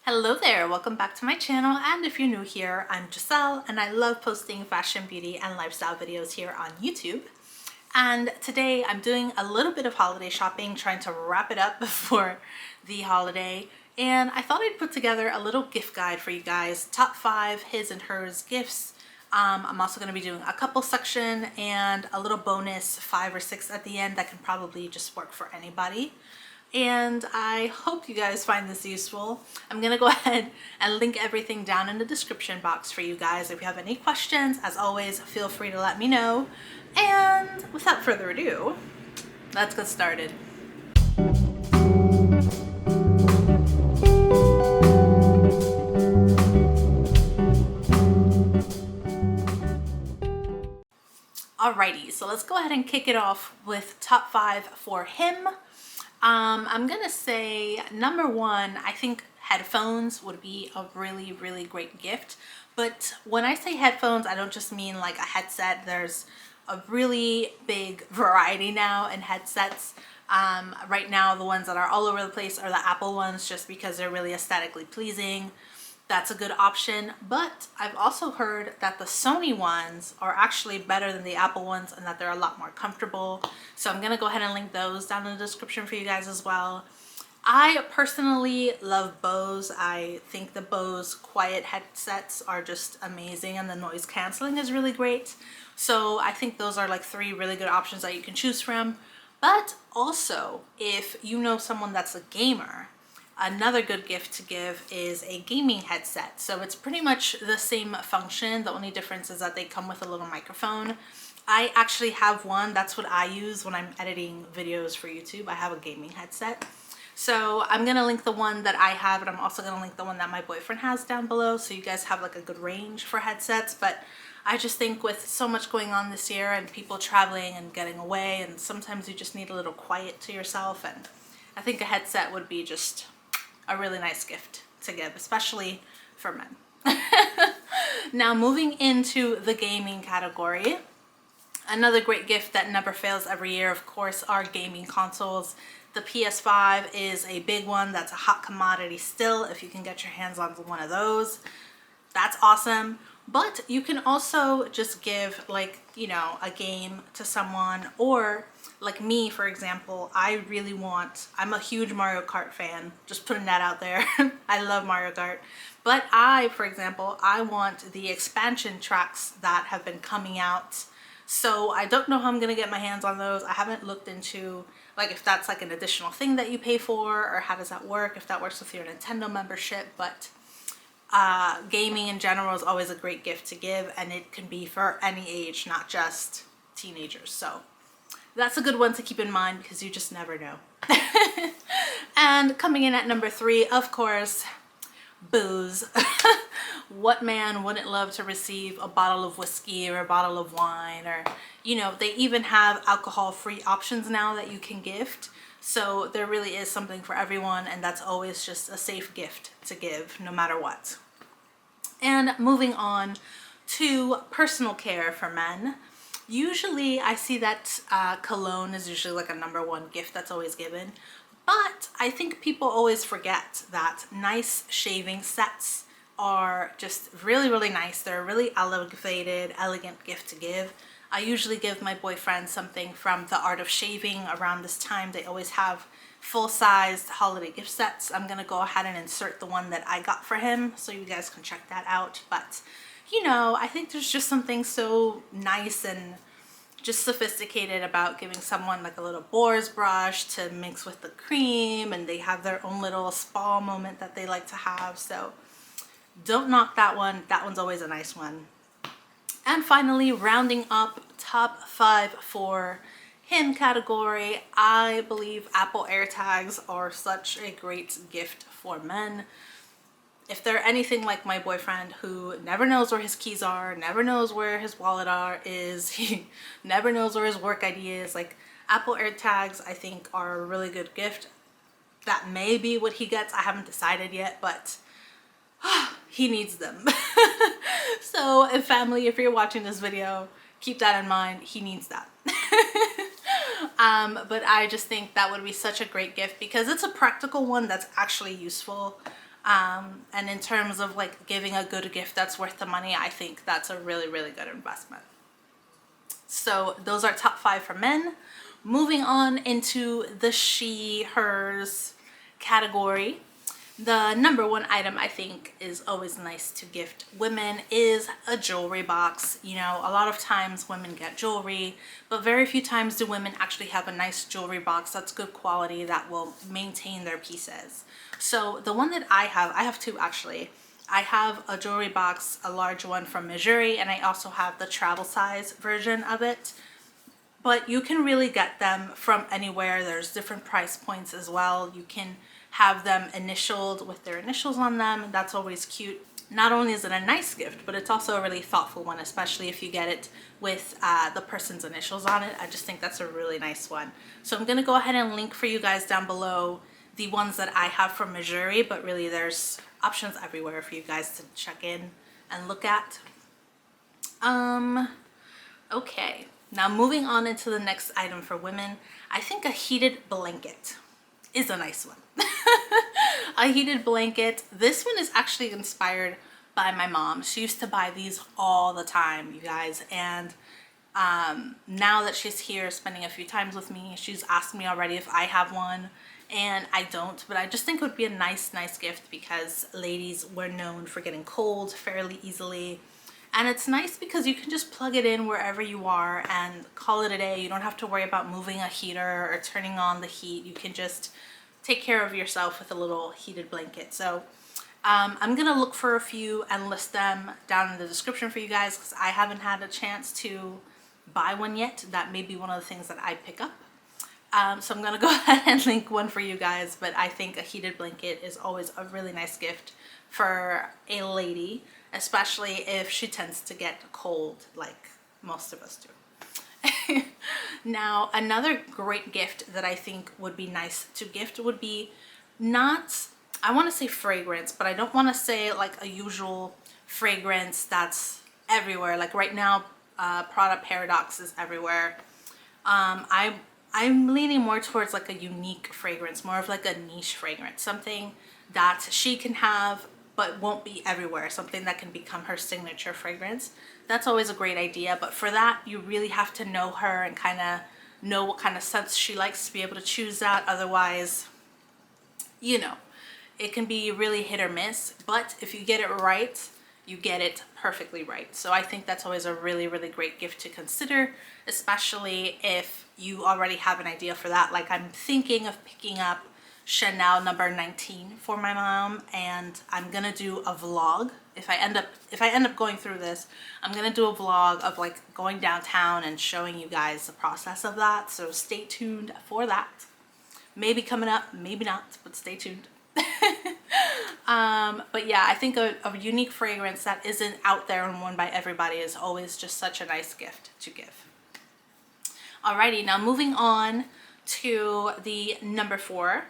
Hello there, welcome back to my channel, and if you're new here, I'm Giselle and I love posting fashion, beauty, and lifestyle videos here on YouTube. And today I'm doing a little bit of holiday shopping, trying to wrap it up before the holiday. And I thought I'd put together a little gift guide for you guys, top 5 his and hers gifts. I'm also going to be doing a couple section and a little bonus 5 or 6 at the end that can probably just work for anybody. And I hope you guys find this useful. I'm gonna go ahead and link everything down in the description box for you guys. If you have any questions, as always, feel free to let me know. And without further ado, let's get started. Alrighty, so let's go ahead and kick it off with top 5 for him. I'm gonna say number 1, I think headphones would be a really great gift. But when I say headphones, I don't just mean like a headset. There's a really big variety now in headsets. Right now, the ones that are all over the place are the Apple ones, just because they're really aesthetically pleasing. That's a good option, but I've also heard that the Sony ones are actually better than the Apple ones and that they're a lot more comfortable. So I'm gonna go ahead and link those down in the description for you guys as well. I personally love Bose. I think the Bose quiet headsets are just amazing and the noise canceling is really great. So I think those are like 3 really good options that you can choose from. But also, if you know someone that's a gamer, another good gift to give is a gaming headset. So it's pretty much the same function. The only difference is that they come with a little microphone. I actually have one. That's what I use when I'm editing videos for YouTube. I have a gaming headset. So I'm gonna link the one that I have, and I'm also gonna link the one that my boyfriend has down below, so you guys have like a good range for headsets. But I just think with so much going on this year and people traveling and getting away, and sometimes you just need a little quiet to yourself, and I think a headset would be just a really nice gift to give, especially for men. Now moving into the gaming category, another great gift that never fails every year, of course, are gaming consoles. The PS5 is a big one. That's a hot commodity still. If you can get your hands on one of those, that's awesome. But you can also just give, like, you know, a game to someone, or like me, for example, I'm a huge Mario Kart fan, just putting that out there. I love Mario Kart. But for example, I want the expansion tracks that have been coming out. So I don't know how I'm gonna get my hands on those. I haven't looked into like if that's like an additional thing that you pay for, or how does that work, if that works with your Nintendo membership. But gaming in general is always a great gift to give, and it can be for any age, not just teenagers. So that's a good one to keep in mind, because you just never know. And coming in at number 3, of course, booze. What man wouldn't love to receive a bottle of whiskey or a bottle of wine, or, you know, they even have alcohol-free options now that you can gift. So there really is something for everyone, and that's always just a safe gift to give no matter what. And moving on to personal care for men. Usually I see that cologne is usually like a number 1 gift that's always given. But I think people always forget that nice shaving sets are just really nice. They're a really elevated, elegant gift to give. I usually give my boyfriend something from The Art of Shaving around this time. They always have full-sized holiday gift sets. I'm gonna go ahead and insert the one that I got for him so you guys can check that out. But you know, I think there's just something so nice and just sophisticated about giving someone like a little Bose brush to mix with the cream, and they have their own little spa moment that they like to have. So don't knock that one. That one's always a nice one. And finally, rounding up top 5 for him category, I believe Apple AirTags are such a great gift for men. If they're anything like my boyfriend, who never knows where his keys are, never knows where his wallet is, he never knows where his work ID is, like, Apple AirTags I think are a really good gift. That may be what he gets. I haven't decided yet, but he needs them. So family, if you're watching this video, keep that in mind. He needs that. But I just think that would be such a great gift, because it's a practical one that's actually useful. And in terms of like giving a good gift that's worth the money, I think that's a really, really good investment. So those are top 5 for men. Moving on into the she, hers category. The number 1 item I think is always nice to gift women is a jewelry box. You know, a lot of times women get jewelry, but very few times do women actually have a nice jewelry box that's good quality that will maintain their pieces. So the one that I have 2 actually. I have a jewelry box, a large one from Missouri, and I also have the travel size version of it. But you can really get them from anywhere. There's different price points as well. You can have them initialed with their initials on them, and that's always cute. Not only is it a nice gift, but it's also a really thoughtful one, especially if you get it with the person's initials on it. I just think that's a really nice one. So I'm gonna go ahead and link for you guys down below the ones that I have from Missouri, but really there's options everywhere for you guys to check in and look at. Okay, now moving on into the next item for women, I think a heated blanket is a nice one. A heated blanket. This one is actually inspired by my mom. She used to buy these all the time, you guys, and now that she's here spending a few times with me, she's asked me already if I have one, and I don't, but I just think it would be a nice gift because ladies were known for getting cold fairly easily. And it's nice because you can just plug it in wherever you are and call it a day. You don't have to worry about moving a heater or turning on the heat. You can just take care of yourself with a little heated blanket. So I'm gonna look for a few and list them down in the description for you guys because I haven't had a chance to buy one yet. That may be one of the things that I pick up. So I'm gonna go ahead and link one for you guys, but I think a heated blanket is always a really nice gift for a lady, especially if she tends to get cold like most of us do. Now, another great gift that I think would be nice to gift would be not, I want to say fragrance, but I don't want to say like a usual fragrance that's everywhere. Like right now, Prada Paradox is everywhere. I'm leaning more towards like a unique fragrance, more of like a niche fragrance, something that she can have but won't be everywhere, something that can become her signature fragrance. That's always a great idea, but for that you really have to know her and kind of know what kind of scents she likes to be able to choose that. Otherwise, you know, it can be really hit or miss, but if you get it right, you get it perfectly right. So I think that's always a really great gift to consider, especially if you already have an idea for that. Like I'm thinking of picking up Chanel number 19 for my mom, and I'm gonna do a vlog. If I end up going through this, I'm gonna do a vlog of like going downtown and showing you guys the process of that. So stay tuned for that. Maybe coming up, maybe not, but stay tuned. But yeah, I think a unique fragrance that isn't out there and worn by everybody is always just such a nice gift to give. Alrighty, now moving on to the number 4.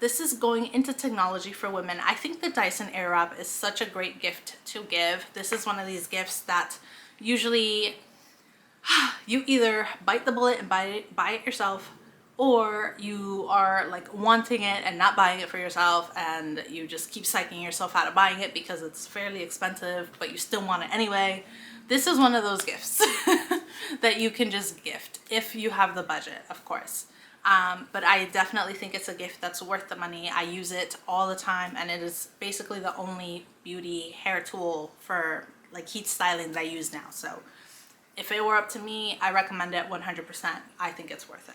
This is going into technology for women. I think the Dyson Airwrap is such a great gift to give. This is one of these gifts that usually you either bite the bullet and buy it yourself, or you are like wanting it and not buying it for yourself, and you just keep psyching yourself out of buying it because it's fairly expensive, but you still want it anyway. This is one of those gifts that you can just gift if you have the budget, of course. But I definitely think it's a gift that's worth the money. I use it all the time, and it is basically the only beauty hair tool for like heat styling that I use now. So if it were up to me, I recommend it 100%. I think it's worth it.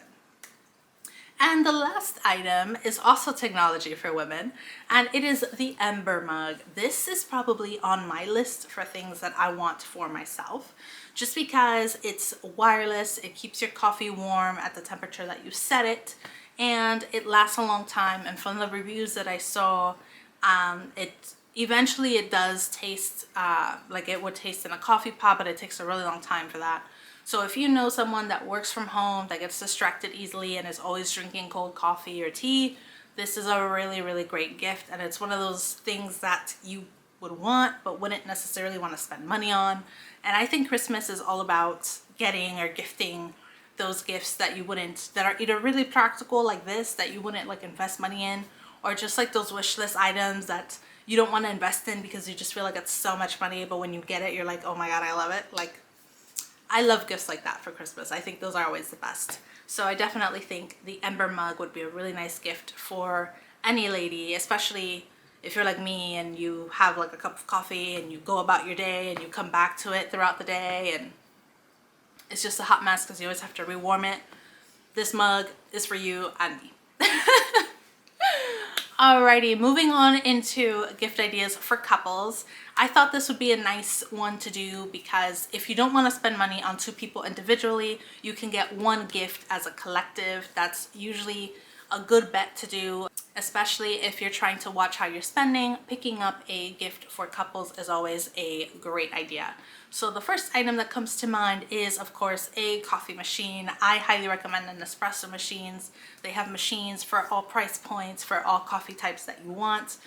And the last item is also technology for women, and it is the Ember mug. This is probably on my list for things that I want for myself, just because it's wireless, it keeps your coffee warm at the temperature that you set it, and it lasts a long time. And from the reviews that I saw, eventually it does taste like it would taste in a coffee pot, but it takes a really long time for that. So if you know someone that works from home, that gets distracted easily and is always drinking cold coffee or tea, this is a really great gift. And it's one of those things that you would want but wouldn't necessarily want to spend money on. And I think Christmas is all about getting or gifting those gifts that you wouldn't, that are either really practical like this, that you wouldn't like invest money in, or just like those wish list items that you don't want to invest in because you just feel like it's so much money, but when you get it, you're like, oh my God, I love it. Like, I love gifts like that for Christmas. I think those are always the best. So I definitely think the Ember mug would be a really nice gift for any lady, especially if you're like me and you have like a cup of coffee and you go about your day and you come back to it throughout the day and it's just a hot mess because you always have to rewarm it. This mug is for you and me. Alrighty, moving on into gift ideas for couples. I thought this would be a nice one to do because if you don't want to spend money on two people individually, you can get one gift as a collective. That's usually a good bet to do, especially if you're trying to watch how you're spending. Picking up a gift for couples is always a great idea. So the first item that comes to mind is, of course, a coffee machine. I highly recommend an espresso machines. They have machines for all price points, for all coffee types that you want.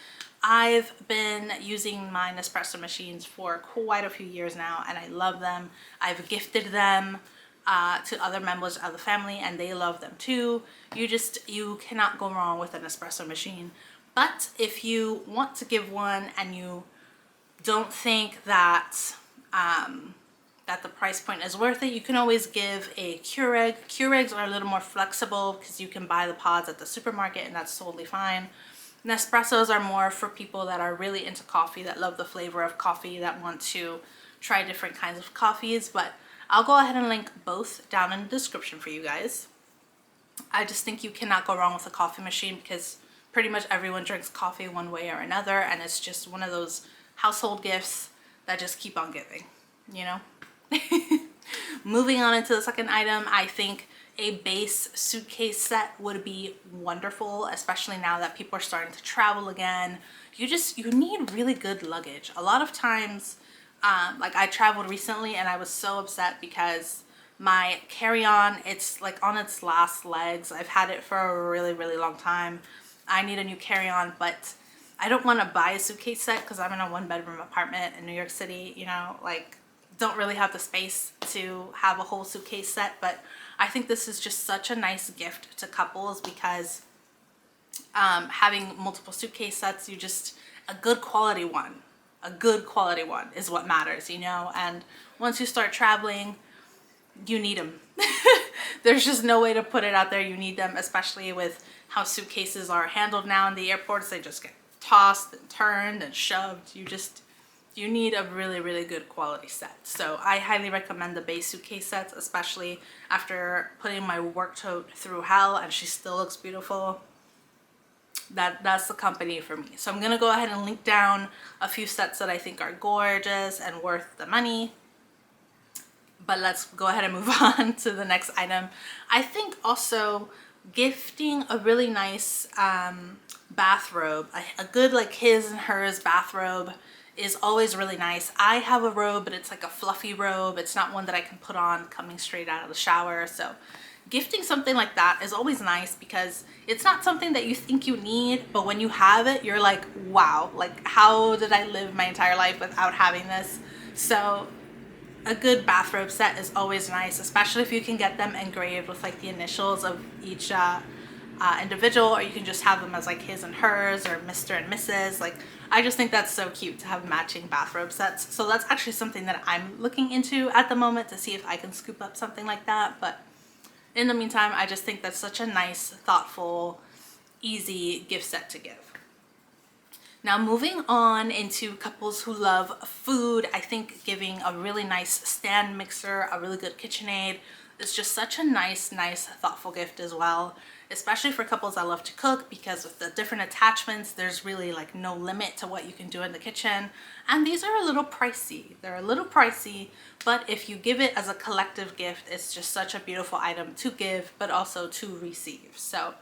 I've been using my Nespresso machines for quite a few years now, and I love them. I've gifted them to other members of the family, and they love them too. You cannot go wrong with an espresso machine. But if you want to give one and you don't think that that the price point is worth it, you can always give a Keurig. Keurigs are a little more flexible because you can buy the pods at the supermarket, and that's totally fine. Nespressos are more for people that are really into coffee, that love the flavor of coffee, that want to try different kinds of coffees. But I'll go ahead and link both down in the description for you guys. I just think you cannot go wrong with a coffee machine because pretty much everyone drinks coffee one way or another, and it's just one of those household gifts that just keep on giving, you know? Moving on into the second item, I think a base suitcase set would be wonderful, especially now that people are starting to travel again. You need really good luggage. A lot of times, like I traveled recently and I was so upset because my carry-on, it's like on its last legs. I've had it for a really, really long time. I need a new carry-on, but I don't want to buy a suitcase set because I'm in a one-bedroom apartment in New York City, you know, like don't really have the space to have a whole suitcase set. But I think this is just such a nice gift to couples because having multiple suitcase sets, a good quality one is what matters, you know. And once you start traveling, you need them. There's just no way to put it out there. You need them, especially with how suitcases are handled now in the airports. They just get tossed and turned and shoved. You need a really, really good quality set. So I highly recommend the base suitcase sets, especially after putting my work tote through hell and she still looks beautiful. That's the company for me. So I'm gonna go ahead and link down a few sets that I think are gorgeous and worth the money. But let's go ahead and move on to the next item. I think also gifting a really nice bathrobe, a good like his and hers bathrobe is always really nice. I have a robe, but it's like a fluffy robe. It's not one that I can put on coming straight out of the shower. So gifting something like that is always nice because it's not something that you think you need, but when you have it, you're like, wow, like how did I live my entire life without having this? So a good bathrobe set is always nice, especially if you can get them engraved with like the initials of each individual, or you can just have them as like his and hers or Mr. and Mrs. Like, I just think that's so cute to have matching bathrobe sets. So that's actually something that I'm looking into at the moment to see if I can scoop up something like that. But in the meantime, I just think that's such a nice, thoughtful, easy gift set to give. Now moving on into couples who love food, I think giving a really nice stand mixer, a really good KitchenAid is just such a nice, thoughtful gift as well, especially for couples that love to cook, because with the different attachments, there's really like no limit to what you can do in the kitchen. And these are a little pricey. They're a little pricey, but if you give it as a collective gift, it's just such a beautiful item to give, but also to receive. So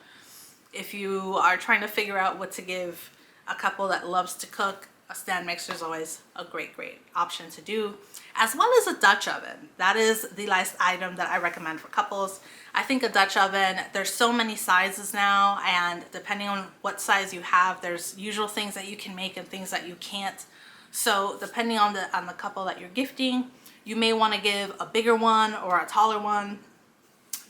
if you are trying to figure out what to give a couple that loves to cook, a stand mixer is always a great option to do, as well as a Dutch oven. That is the last item that I recommend for couples. I think a Dutch oven, there's so many sizes now, and depending on what size you have, there's usual things that you can make and things that you can't. So depending on the couple that you're gifting, you may want to give a bigger one or a taller one.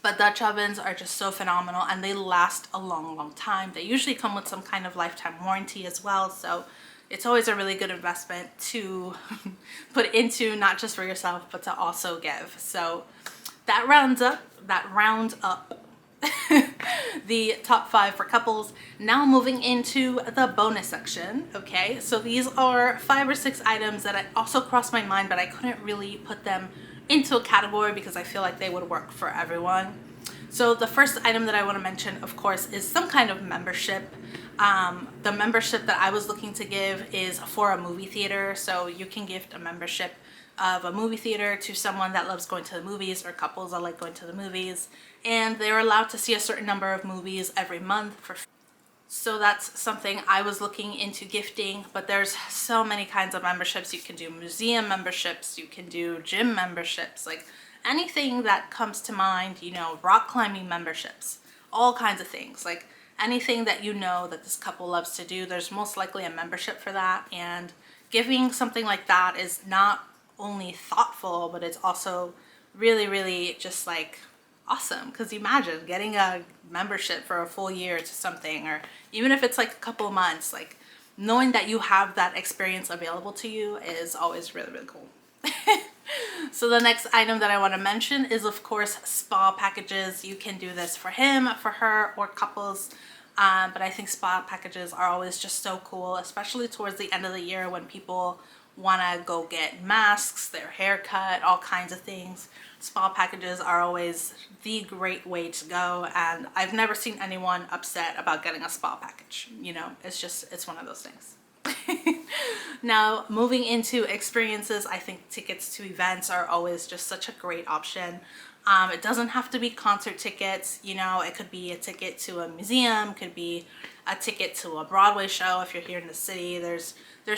But Dutch ovens are just so phenomenal, and they last a long time. They usually come with some kind of lifetime warranty as well, so it's always a really good investment to put into, not just for yourself, but to also give. So that rounds up the top 5 for couples. Now moving into the bonus section. Okay, so these are 5 or 6 items that I also crossed my mind, but I couldn't really put them into a category because I feel like they would work for everyone. So the first item that I want to mention, of course, is some kind of membership. The membership that I was looking to give is for a movie theater. So you can gift a membership of a movie theater to someone that loves going to the movies, or couples that like going to the movies, and they're allowed to see a certain number of movies every month for free. So that's something I was looking into gifting, but there's so many kinds of memberships. You can do museum memberships, you can do gym memberships, like anything that comes to mind, you know, rock climbing memberships, all kinds of things. Like anything that you know that this couple loves to do, there's most likely a membership for that. And giving something like that is not only thoughtful, but it's also really just like awesome, because imagine getting a membership for a full year to something, or even if it's like a couple of months, like knowing that you have that experience available to you is always really cool. So the next item that I want to mention is, of course, spa packages. You can do this for him, for her, or couples. But I think spa packages are always just so cool, especially towards the end of the year when people want to go get masks, their hair cut, all kinds of things. Spa packages are always the great way to go, and I've never seen anyone upset about getting a spa package. You know, it's one of those things. Now, moving into experiences, I think tickets to events are always just such a great option. It doesn't have to be concert tickets, you know, it could be a ticket to a museum, could be a ticket to a Broadway show if you're here in the city. There's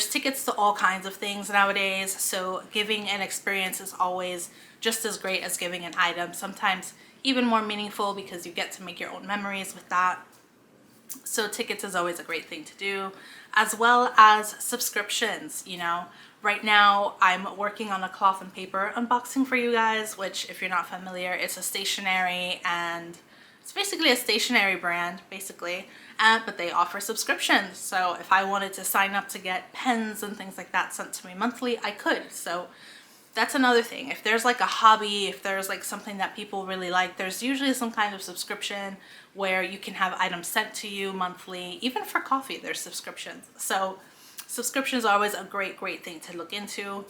tickets to all kinds of things nowadays, so giving an experience is always just as great as giving an item, sometimes even more meaningful because you get to make your own memories with that. So tickets is always a great thing to do, as well as subscriptions. You know, right now I'm working on a cloth and paper unboxing for you guys, which, if you're not familiar, it's a stationery, and it's basically a stationery brand, basically, but they offer subscriptions. So if I wanted to sign up to get pens and things like that sent to me monthly, I could. So that's another thing. If there's like a hobby, if there's like something that people really like, there's usually some kind of subscription where you can have items sent to you monthly. Even for coffee, there's subscriptions. So subscriptions are always a great thing to look into.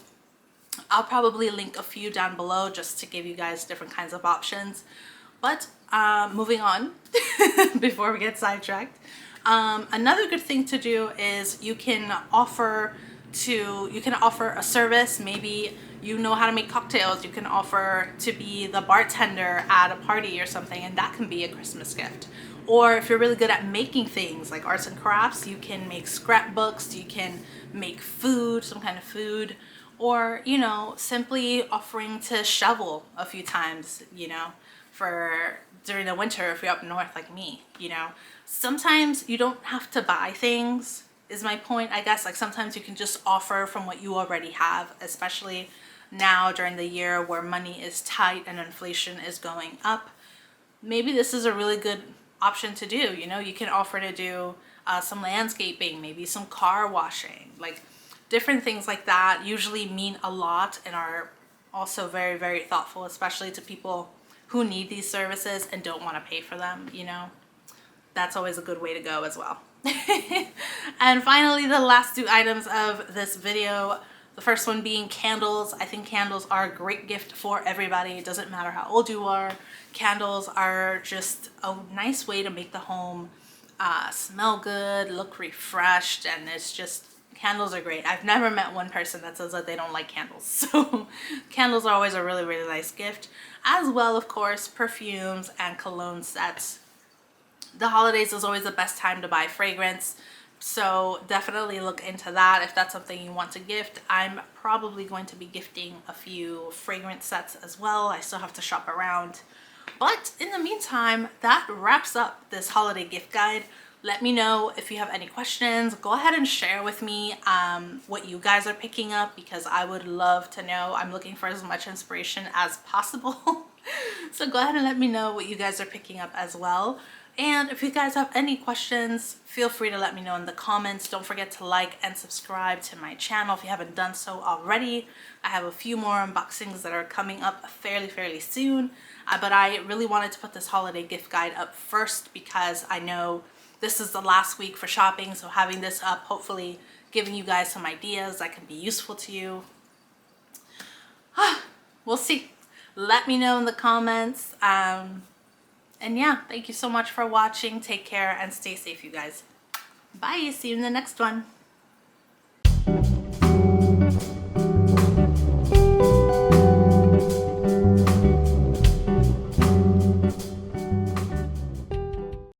I'll probably link a few down below just to give you guys different kinds of options. But moving on, before we get sidetracked, another good thing to do is you can offer a service. Maybe you know how to make cocktails, you can offer to be the bartender at a party or something, and that can be a Christmas gift. Or if you're really good at making things like arts and crafts, you can make scrapbooks, you can make food, some kind of food, or, you know, simply offering to shovel a few times, you know, for during the winter if you're up north like me. You know, sometimes you don't have to buy things, is my point, I guess. Like sometimes you can just offer from what you already have, especially now during the year where money is tight and inflation is going up. Maybe this is a really good option to do. You know, you can offer to do some landscaping, maybe some car washing, like different things like that usually mean a lot and are also very thoughtful, especially to people who need these services and don't want to pay for them. You know, that's always a good way to go as well. And finally, the last 2 items of this video, the first one being candles. I think candles are a great gift for everybody. It doesn't matter how old you are. Candles are just a nice way to make the home smell good, look refreshed, and it's just, candles are great. I've never met one person that says that they don't like candles. So candles are always a really nice gift. As well, of course, perfumes and cologne sets. The holidays is always the best time to buy fragrance, so definitely look into that if that's something you want to gift. I'm probably going to be gifting a few fragrance sets as well. I still have to shop around. But in the meantime, that wraps up this holiday gift guide. Let me know if you have any questions. Go ahead and share with me what you guys are picking up, because I would love to know. I'm looking for as much inspiration as possible. So go ahead and let me know what you guys are picking up as well. And if you guys have any questions, feel free to let me know in the comments. Don't forget to like and subscribe to my channel if you haven't done so already. I have a few more unboxings that are coming up fairly soon. But I really wanted to put this holiday gift guide up first because I know this is the last week for shopping. So having this up, hopefully giving you guys some ideas that can be useful to you. We'll see. Let me know in the comments. And yeah, thank you so much for watching. Take care and stay safe, you guys. Bye. See you in the next one.